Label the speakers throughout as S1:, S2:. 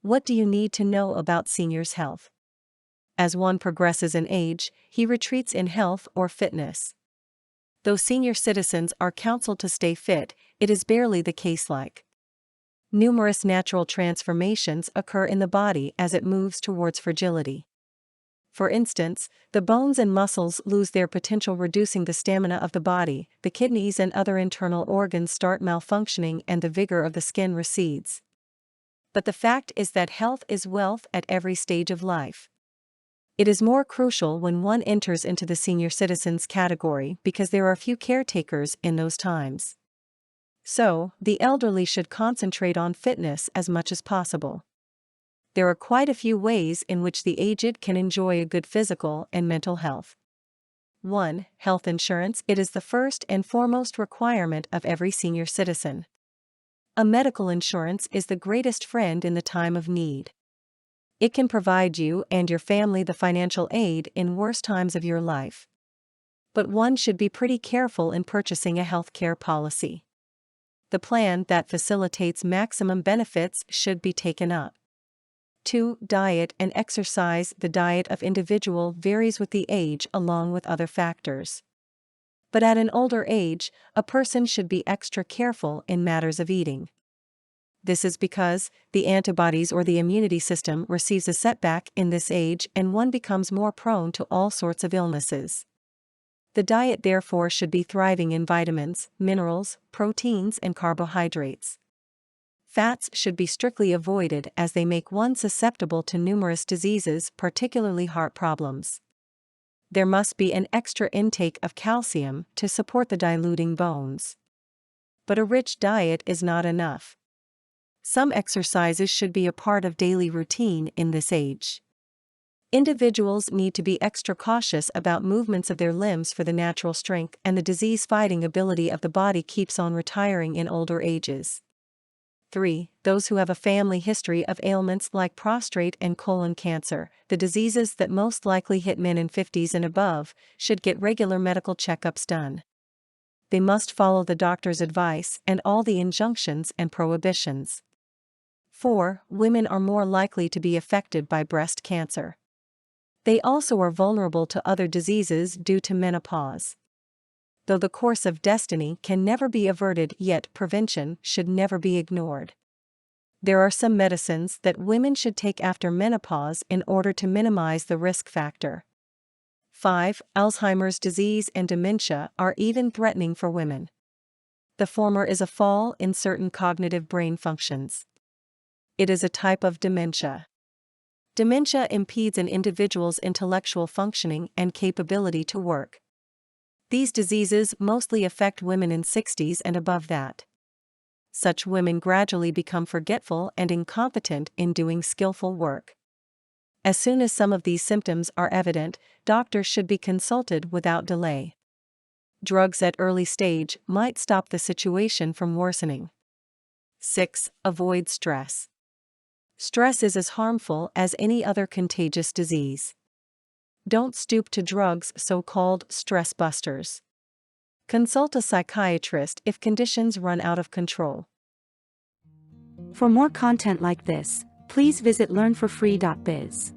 S1: What do you need to know about seniors' health? As one progresses in age, he retreats in health or fitness. Though senior citizens are counseled to stay fit, it is barely the case. Numerous natural transformations occur in the body as it moves towards fragility. For instance, the bones and muscles lose their potential, reducing the stamina of the body, the kidneys and other internal organs start malfunctioning, and the vigor of the skin recedes. But the fact is that health is wealth at every stage of life. It is more crucial when one enters into the senior citizens category because there are few caretakers in those times. So, the elderly should concentrate on fitness as much as possible. There are quite a few ways in which the aged can enjoy a good physical and mental health. 1. Health insurance. It is the first and foremost requirement of every senior citizen. A medical insurance is the greatest friend in the time of need. It can provide you and your family the financial aid in worse times of your life. But one should be pretty careful in purchasing a healthcare policy. The plan that facilitates maximum benefits should be taken up. 2. Diet and exercise. The diet of individual varies with the age along with other factors. But at an older age, a person should be extra careful in matters of eating. This is because the antibodies or the immunity system receives a setback in this age and one becomes more prone to all sorts of illnesses. The diet therefore should be thriving in vitamins, minerals, proteins and carbohydrates. Fats should be strictly avoided as they make one susceptible to numerous diseases, particularly heart problems. There must be an extra intake of calcium to support the diluting bones. But a rich diet is not enough. Some exercises should be a part of daily routine in this age. Individuals need to be extra cautious about movements of their limbs, for the natural strength and the disease-fighting ability of the body keeps on retiring in older ages. 3. Those who have a family history of ailments like prostate and colon cancer, the diseases that most likely hit men in 50s and above, should get regular medical checkups done. They must follow the doctor's advice and all the injunctions and prohibitions. 4. Women are more likely to be affected by breast cancer. They also are vulnerable to other diseases due to menopause. Though the course of destiny can never be averted, yet prevention should never be ignored. There are some medicines that women should take after menopause in order to minimize the risk factor. 5. Alzheimer's disease and dementia are even threatening for women. The former is a fall in certain cognitive brain functions. It is a type of dementia. Dementia impedes an individual's intellectual functioning and capability to work. These diseases mostly affect women in 60s and above that. Such women gradually become forgetful and incompetent in doing skillful work. As soon as some of these symptoms are evident, doctors should be consulted without delay. Drugs at early stage might stop the situation from worsening. 6. Avoid stress. Stress is as harmful as any other contagious disease. Don't stoop to drugs, so-called stress busters. Consult a psychiatrist if conditions run out of control.
S2: For more content like this, please visit learnforfree.biz.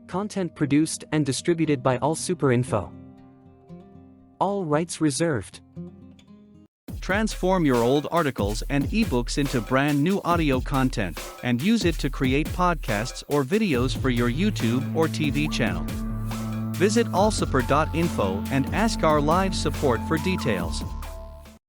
S3: Content produced and distributed by AllSuperInfo. All rights reserved.
S4: Transform your old articles and ebooks into brand new audio content and use it to create podcasts or videos for your YouTube or TV channel. Visit allsuper.info and ask our live support for details.